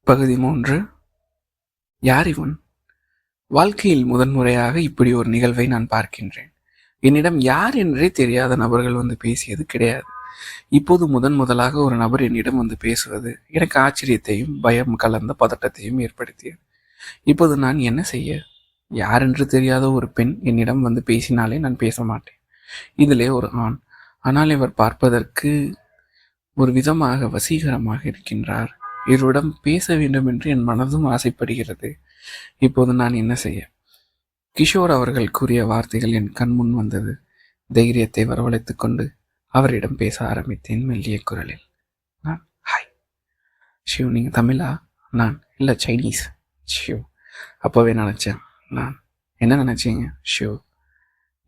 பகுதி 3. யார் இவன்? வாழ்க்கையில் முதன்முறையாக இப்படி ஒரு நிகழ்வை நான் பார்க்கின்றேன். என்னிடம் யார் என்றே தெரியாத நபர்கள் வந்து பேசியது கிடையாது. இப்போது முதலாக ஒரு நபர் என்னிடம் வந்து பேசுவது எனக்கு ஆச்சரியத்தையும் பயம் கலந்த பதட்டத்தையும் ஏற்படுத்தியது. இப்போது நான் என்ன செய்ய? யாரென்று தெரியாத ஒரு பெண் என்னிடம் வந்து பேசினாலே நான் பேச மாட்டேன். இதிலே ஒரு ஆண். ஆனால் இவர் பார்ப்பதற்கு ஒரு விதமாக வசீகரமாக இருக்கின்றார். இவரிடம் பேச வேண்டும் என்று என் மனதும் ஆசைப்படுகிறது. இப்போது நான் என்ன செய்ய? கிஷோர் அவர்கள் கூறிய வார்த்தைகள் என் கண் முன் வந்தது. தைரியத்தை வரவழைத்துக் கொண்டு அவரிடம் பேச ஆரம்பித்தேன் மெல்லிய குரலில். நான், ஹாய் ஷிவ், நீங்கள் தமிழா? நான், இல்லை சைனீஸ். ஷிவ், அப்போவே நினச்சேன். நான், என்ன நினச்சிங்க? ஷிவ்,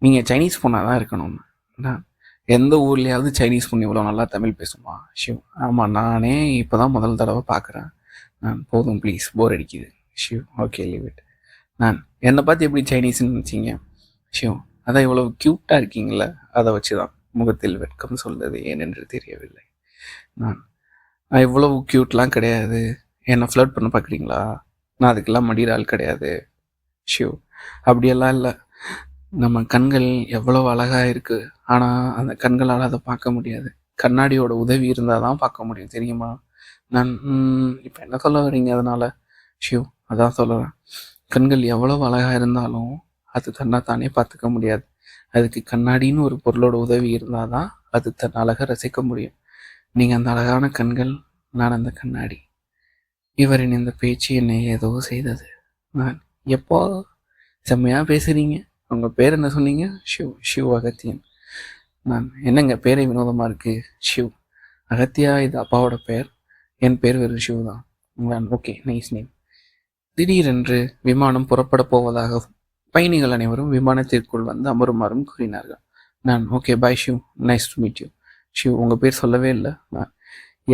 நீங்கள் சைனீஸ் பொண்ணாக தான் இருக்கணும்னு. நான், எந்த ஊர்லேயாவது சைனீஸ் பொண்ணு இவ்வளோ நல்லா தமிழ் பேசுமா? ஷிவ், ஆமாம், நானே இப்போ தான் முதல் தடவை பார்க்குறேன். நான், போதும் ப்ளீஸ், போர் அடிக்குது. Shiv, okay leave it. நான், என்னை பார்த்து எப்படி சைனீஸ்ன்னு நினச்சிங்க? ஷிவ், அதான் இவ்வளோ க்யூட்டாக இருக்கீங்களே, அதை வச்சு தான். முகத்தில் வெட்கம் சொல்வது ஏனென்று தெரியவில்லை. நான் இவ்வளவு க்யூட்லாம் கிடையாது. என்னை ஃப்ளர்ட் பண்ண பார்க்குறீங்களா? நான் அதுக்கெல்லாம் மடிகிற ஆள் கிடையாது. ஷிவ், அப்படியெல்லாம் இல்லை. நம்ம கண்கள் எவ்வளோ அழகாக இருக்குது, ஆனால் அந்த கண்களால் அதை பார்க்க முடியாது. கண்ணாடியோட உதவி இருந்தால் தான் பார்க்க முடியும், தெரியுமா? நான், இப்போ என்ன சொல்ல வரீங்க அதனால்? ஷிவ், அதான் சொல்லுவேன். கண்கள் எவ்வளோ அழகாக இருந்தாலும் அது தன்னை தானே பார்த்துக்க முடியாது. அதுக்கு கண்ணாடின்னு ஒரு பொருளோட உதவி இருந்தால் தான் அது தன் அழகை ரசிக்க முடியும். நீங்கள் அந்த அழகான கண்கள், நான் அந்த கண்ணாடி. இவரின் இந்த பேச்சு என்னை ஏதோ செய்தது. நான், எப்போ செம்மையாக பேசுகிறீங்க. உங்கள் பேர் என்ன சொன்னீங்க? ஷிவ். ஷிவ் அகத்தியன். நான், என்னங்க பேரே வினோதமாக இருக்குது. ஷிவ், அகத்தியா இது அப்பாவோட பேர். என் பேர் வெறும் ஷிவ் தான். நான், ஓகே, நைஸ் நேம். திடீரென்று விமானம் புறப்பட போவதாகவும் பயணிகள் அனைவரும் விமானத்திற்குள் வந்து அமருமாறும் கூறினார்கள். நான், okay bye Shiv, nice to meet you. Shiv, உங்கள் பேர் சொல்லவே இல்லை. நான்,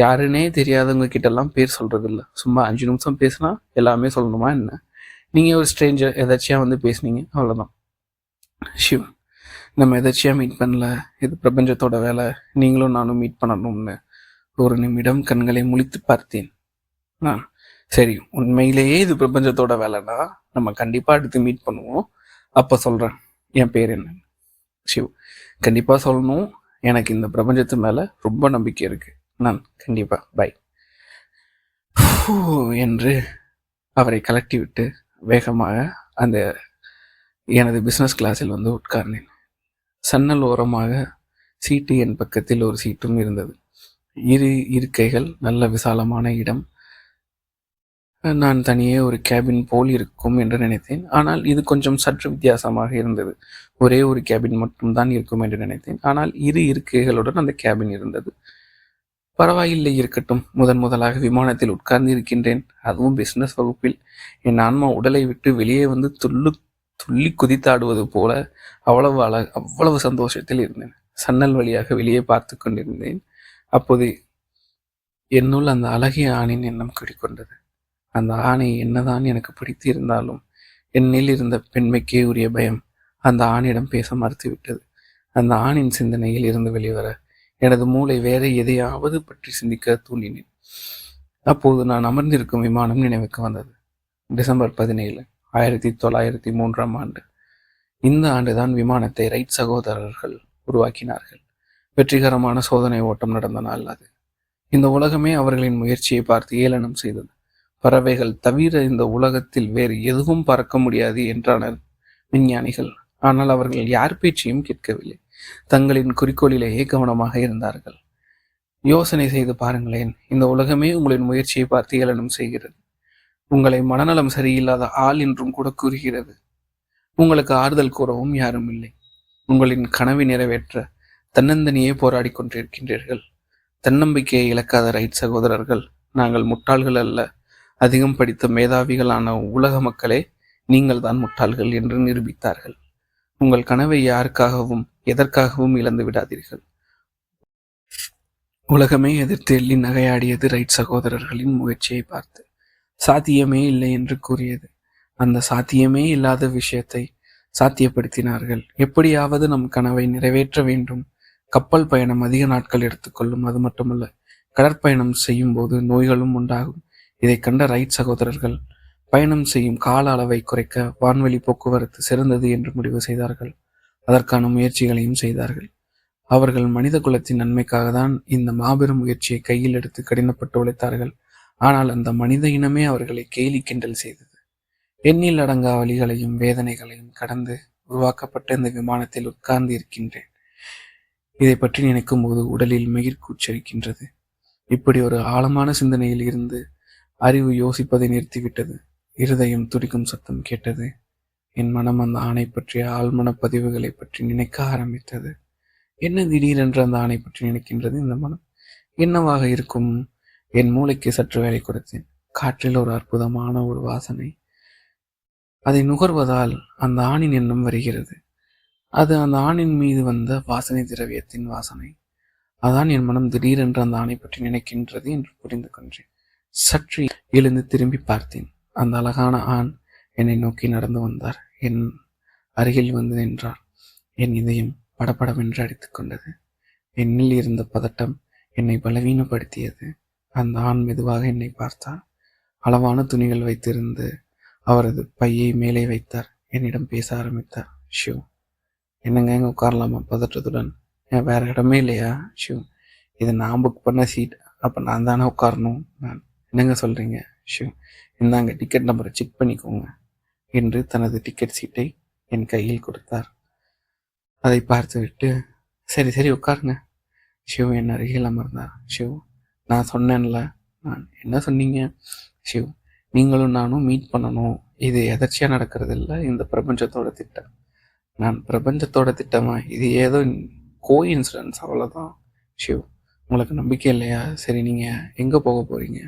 யாருன்னே தெரியாதவங்க கிட்டலாம் பேர் சொல்கிறது இல்லை. சும்மா 5 நிமிஷம் பேசினா எல்லாமே சொல்லணுமா என்ன? நீங்கள் ஒரு ஸ்ட்ரேஞ்சர் எதாச்சியாக வந்து பேசுனீங்க, அவ்வளோதான். ஷிவ், நம்ம எதாச்சியாக மீட் பண்ணல. இது பிரபஞ்சத்தோட வேலை. நீங்களும் நானும் மீட் பண்ணணும்னு ஒரு நிமிடம் கண்களை முழித்து பார்த்தேன். நான், சரி, உண்மையிலேயே இது பிரபஞ்சத்தோட வேலைன்னா நம்ம கண்டிப்பாக அடுத்து மீட் பண்ணுவோம். அப்போ சொல்கிறேன் என் பேர் என்ன. ஷிவ், கண்டிப்பாக சொல்லணும். எனக்கு இந்த பிரபஞ்சத்து மேலே ரொம்ப நம்பிக்கை இருக்குது. நான், கண்டிப்பாக, பை என்று அவரை கலட்டி விட்டு வேகமாக அந்த எனது பிஸ்னஸ் கிளாஸில் வந்து உட்கார்ந்தேன். சன்னல் ஓரமாக சீட்டு என் பக்கத்தில் ஒரு சீட்டும் இருந்தது. இருக்கைகள், நல்ல விசாலமான இடம். நான் தனியே ஒரு கேபின் போல் இருக்கும் என்று நினைத்தேன். ஆனால் இது கொஞ்சம் சற்று வித்தியாசமாக இருந்தது. ஒரே ஒரு கேபின் மட்டும்தான் இருக்கும் என்று நினைத்தேன். ஆனால் 2 இருக்கைகளுடன் அந்த கேபின் இருந்தது. பரவாயில்லை, இருக்கட்டும். முதலாக விமானத்தில் உட்கார்ந்து இருக்கின்றேன், அதுவும் பிஸ்னஸ் வகுப்பில். என் ஆன்மா உடலை விட்டு வெளியே வந்து துள்ளி குதித்தாடுவது போல அவ்வளவு சந்தோஷத்தில் இருந்தேன். சன்னல் வழியாக வெளியே பார்த்து கொண்டிருந்தேன். அப்போது என்னுள் அந்த அழகிய ஆணின் எண்ணம் குடிக்கொண்டது. அந்த ஆணை என்னதான் எனக்கு பிடித்து இருந்தாலும் என்னில் இருந்த பெண்மைக்கே உரிய பயம் அந்த ஆணிடம் பேச மறுத்துவிட்டது. அந்த ஆணின் சிந்தனையில் இருந்து வெளிவர எனது மூளை வேற எதையாவது பற்றி சிந்திக்க தூண்டினேன். அப்போது நான் அமர்ந்திருக்கும் விமானம் நினைவுக்கு வந்தது. டிசம்பர் 17, 1903ஆம் ஆண்டு. இந்த ஆண்டுதான் விமானத்தை ரைட் சகோதரர்கள் உருவாக்கினார்கள். வெற்றிகரமான சோதனை ஓட்டம் நடந்த நாள் அது. இந்த உலகமே அவர்களின் முயற்சியை பார்த்து ஏளனம் செய்தது. பறவைகள் தவிர இந்த உலகத்தில் வேறு எதுவும் பறக்க முடியாது என்றனர் விஞ்ஞானிகள். ஆனால் அவர்கள் யார் பேச்சையும் கேட்கவில்லை. தங்களின் குறிக்கோளிலேயே கவனமாக இருந்தார்கள். யோசனை செய்து பாருங்களேன், இந்த உலகமே உங்களின் முயற்சியை பார்த்து ஏளனம் செய்கிறது. உங்களை மனநலம் சரியில்லாத ஆள் என்றும் கூட கூறுகிறது. உங்களுக்கு ஆறுதல் கூறவும் யாரும் இல்லை. உங்களின் கனவை நிறைவேற்ற தன்னந்தனியே போராடி கொண்டிருக்கின்றீர்கள். தன்னம்பிக்கையை இழக்காத ரைட் சகோதரர்கள், நாங்கள் முட்டாள்கள் அல்ல, அதிகம் படித்த மேதாவிகளான உலக மக்களே நீங்கள் தான் முட்டாள்கள் என்று நிரூபித்தார்கள். உங்கள் கனவை யாருக்காகவும் எதற்காகவும் இழந்து விடாதீர்கள். உலகமே எதிர்த்து எள்ளி நகையாடியது ரைட் சகோதரர்களின் முயற்சியை பார்த்து. சாத்தியமே இல்லை என்று கூறியது. அந்த சாத்தியமே இல்லாத விஷயத்தை சாத்தியப்படுத்தினார்கள். எப்படியாவது நம் கனவை நிறைவேற்ற வேண்டும். கப்பல் பயணம் அதிக நாட்கள் எடுத்துக்கொள்ளும். அது மட்டுமல்ல, கடற்பயணம் செய்யும்போது நோய்களும் உண்டாகும். இதைக் கண்ட ரைட் சகோதரர்கள் பயணம் செய்யும் கால அளவை குறைக்க வான்வெளி போக்குவரத்து சிறந்தது என்று முடிவு செய்தார்கள். அதற்கான முயற்சிகளையும் செய்தார்கள். அவர்கள் மனித குலத்தின் நன்மைக்காக தான் இந்த மாபெரும் முயற்சியை கையில் எடுத்து கடினப்பட்டு உழைத்தார்கள். ஆனால் அந்த மனித இனமே அவர்களை கேலி கிண்டல் செய்தது. எண்ணில் அடங்கா வழிகளையும் வேதனைகளையும் கடந்து உருவாக்கப்பட்ட இந்த விமானத்தில் உட்கார்ந்து இருக்கின்றேன். இதை பற்றி நினைக்கும் போது உடலில் மகிழ்ச்சிருக்கின்றது. இப்படி ஒரு ஆழமான சிந்தனையில் இருந்து அறிவு யோசிப்பதை நிறுத்திவிட்டது. இருதயம் துடிக்கும் சத்தம் கேட்டது. என் மனம் அந்த ஆணை பற்றிய ஆழ்மன பதிவுகளை பற்றி நினைக்க ஆரம்பித்தது. என்ன திடீரென்று அந்த ஆணை பற்றி நினைக்கின்றது இந்த மனம்? என்னவாக இருக்கும்? என் மூளைக்கு சற்று வேலை கொடுத்தேன். காற்றில் ஒரு அற்புதமான ஒரு வாசனை. அதை நுகர்வதால் அந்த ஆணின் எண்ணம் வருகிறது. அது அந்த ஆணின் மீது வந்த வாசனை திரவியத்தின் வாசனை. அதான் என் மனம் திடீரென்று அந்த ஆணை பற்றி நினைக்கின்றது என்று புரிந்து கொண்டேன். சற்று எழுந்து திரும்பி பார்த்தேன். அந்த அழகான ஆண் என்னை நோக்கி நடந்து வந்தார். என் அருகில் வந்து நின்றார். என் இதயம் படபடவென்று அடித்துக் கொண்டது. என்னில் இருந்த பதட்டம் என்னை பலவீனப்படுத்தியது. அந்த ஆண் மெதுவாக என்னை பார்த்தார். அளவான துணிகள் வைத்திருந்து அவரது பையை மேலே வைத்தார். என்னிடம் பேச ஆரம்பித்தார். ஷிவ், என்னங்க இங்கே உட்காரலாமா? பதற்றத்துடன். ஏன் வேற இடமே இல்லையா? ஷிவ், இது நான் புக் பண்ண சீட், அப்போ நான் தானே உட்காரணும். நான், என்னங்க சொல்கிறீங்க? ஷிவ், இந்தாங்க டிக்கெட் நம்பரை செக் பண்ணிக்கோங்க என்று தனது டிக்கெட் சீட்டை என் கையில் கொடுத்தார். அதை பார்த்துவிட்டு, சரி சரி உட்காருங்க. ஷிவ் என் அருகில் அமர்ந்தார். ஷிவ், நான் சொன்னேன்ல. நான், என்ன சொன்னீங்க? ஷிவ், நீங்களும் நானும் மீட் பண்ணணும். இது எதர்ச்சியாக நடக்கிறது இல்லை, இந்த பிரபஞ்சத்தோட திட்டம். நான், பிரபஞ்சத்தோட திட்டமா? இது ஏதோ கோ இன்சிடென்ஸ், அவ்வளோதான். ஷிவ், உங்களுக்கு நம்பிக்கை இல்லையா? சரி, நீங்கள் எங்கே போக போகிறீங்க?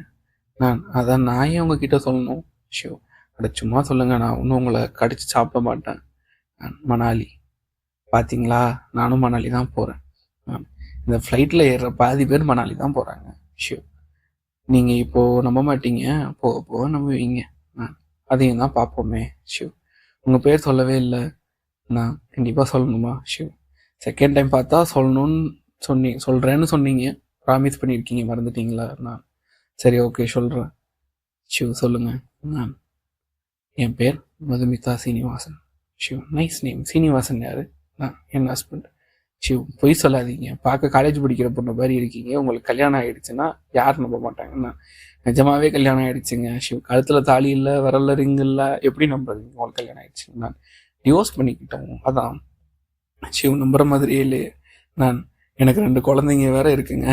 அதான் நான் ஏன் உங்ககிட்ட சொல்லணும்? ஷிவ், அட சும்மா சொல்லுங்கள், நான் ஒன்றும் உங்களை கடிச்சு சாப்பிட மாட்டேன். மணாலி. பார்த்தீங்களா, நானும் மணாலி தான் போகிறேன். இந்த ஃப்ளைட்டில் ஏறுற பாதி பேர் மணாலி தான் போகிறாங்க. ஷிவ், நீங்கள் இப்போது நம்ப மாட்டீங்க, போக போக நம்புவீங்க. அதையும் தான் பார்ப்போமே. ஷிவ், உங்கள் பேர் சொல்லவே இல்லை. நான் கண்டிப்பாக சொல்லணுமா? ஷிவ், செகண்ட் டைம் பார்த்தா சொல்லணும்னு சொல்கிறேன்னு சொன்னீங்க, ப்ராமிஸ் பண்ணியிருக்கீங்க, மறந்துட்டீங்களா? சரி, ஓகே, சொல்கிறேன். ஷிவ், சொல்லுங்கள். என் பேர் மதுமிதா சீனிவாசன். Shiv, nice name. சீனிவாசன் யார்? என் ஹஸ்பண்ட். ஷிவ், பொய் சொல்லாதீங்க, பார்க்க காலேஜ் படிக்கிற பொண்ணு மாதிரி இருக்கீங்க. உங்களுக்கு கல்யாணம் ஆகிடுச்சுன்னா யார் நம்ப மாட்டாங்கண்ணா? நிஜமாவே கல்யாணம் ஆகிடுச்சுங்க. ஷிவ், கழுத்தில் தாலி இல்லை, விரல்ல ரிங் இல்லை, எப்படி நம்புறீங்க உங்களுக்கு கல்யாணம் ஆகிடுச்சுங்க? நான் டிவோர்ஸ் பண்ணிக்கிட்டோம். அதான். ஷிவ், நம்புற மாதிரியே இல்லையே. எனக்கு 2 குழந்தைங்க வேற இருக்குங்க.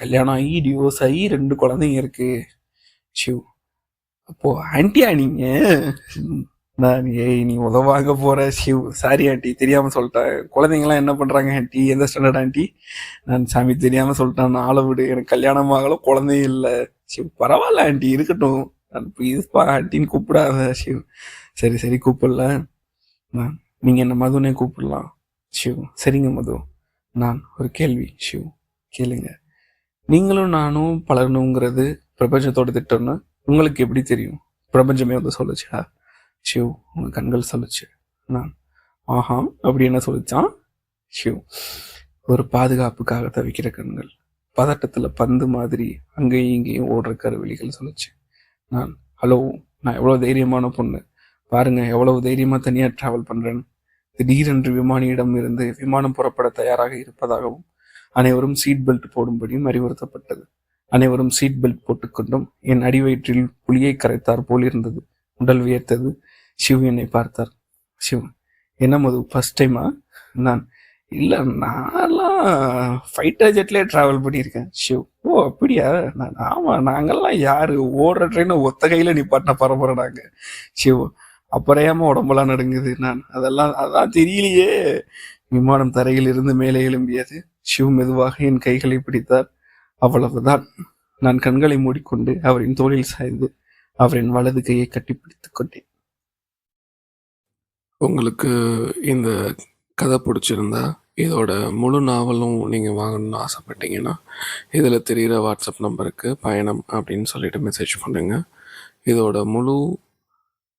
கல்யாணம் ஆகி டிவோர்ஸ் ஆகி 2 குழந்தைங்க இருக்கு. ஷிவ், அப்போ ஆன்ட்டியா நீங்க? நீ உதவாங்க போற. ஷிவ், சாரி ஆண்டி, தெரியாம சொல்லிட்டேன். குழந்தைங்களாம் என்ன பண்றாங்க ஆண்டி? எந்த ஸ்டாண்டர்ட் ஆண்டி? சாமி, தெரியாம சொல்லிட்டேன், ஆளை விடு, எனக்கு கல்யாணம் ஆகல, குழந்தையும் இல்லை. ஷிவ், பரவாயில்ல ஆண்டி, இருக்கட்டும். ப்ளீஸ்ப்பா ஆண்டின்னு கூப்பிடாத. ஷிவ், சரி சரி கூப்பிடல. நீங்க என்ன மதுனே கூப்பிடலாம். ஷிவ், சரிங்க மது. ஒரு கேள்வி. ஷிவ், கேளுங்க. நீங்களும் நானும் பலரணுங்கிறது பிரபஞ்சத்தோட திட்டம்னு உங்களுக்கு எப்படி தெரியும்? பிரபஞ்சமே வந்து சொல்லுச்சா? ஷிவ், உங்க கண்கள் சொல்லுச்சு. ஆஹா, அப்படி என்ன சொல்லிச்சான்? ஷிவ், ஒரு பாதுகாப்புக்காக தவிக்கிற கண்கள், பதட்டத்துல பந்து மாதிரி அங்கேயும் இங்கேயும் ஓடுற கருவிழிகள் சொல்லுச்சு. ஹலோ, நான் எவ்வளவு தைரியமான பொண்ணு பாருங்க, எவ்வளவு தைரியமா தனியா டிராவல் பண்றேன்னு. திடீரென்று விமானியிடம் இருந்து விமானம் புறப்பட தயாராக இருப்பதாகவும் அனைவரும் சீட் பெல்ட் போடும்படியும் அறிவுறுத்தப்பட்டது. அனைவரும் சீட் பெல்ட் போட்டுக்கொண்டும் என் அடிவயிற்றில் புலியை கரைத்தார் போல் இருந்தது. உடல் வியர்த்தது. ஷிவ் என்னை பார்த்தார். ஷிவ், என்ன மது, ஃபர்ஸ்ட் டைமா? இல்லை, நான்லாம் ஃபைட்டர் ஜெட்லேயே ட்ராவல் பண்ணியிருக்கேன். ஷிவ், ஓ அப்படியா? ஆமாம், நாங்கள்லாம் யார் ஓடுற ட்ரெயினை ஒத்த கையில் நிப்பாட்டின பரம்பரை நாங்கள். ஷிவ், அப்புறம் ஏமா உடம்பெல்லாம் நடுங்குது? அதான் தெரியலையே. விமானம் தரையில் இருந்து மேலே எழும்பியது. ஷிவ் மெதுவாக என் கைகளை பிடித்தார். அவ்வளவுதான். நான் கண்களை மூடிக்கொண்டு அவரின் தோளில் சாய்ந்து அவரின் வலது கையை கட்டிப்பிடித்துக் கொண்டேன். உங்களுக்கு இந்த கதை பிடிச்சிருந்தா இதோட முழு நாவலும் நீங்கள் வாங்கணும்னு ஆசைப்பட்டீங்கன்னா இதில் தெரிகிற வாட்ஸ்அப் நம்பருக்கு பயணம் அப்படின்னு சொல்லிட்டு மெசேஜ் பண்ணுங்கள். இதோட முழு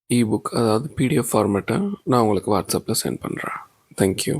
இபுக், அதாவது பிடிஎஃப் ஃபார்மேட்டை நான் உங்களுக்கு வாட்ஸ்அப்பில் சென்ட் பண்ணுறேன். தேங்க்யூ.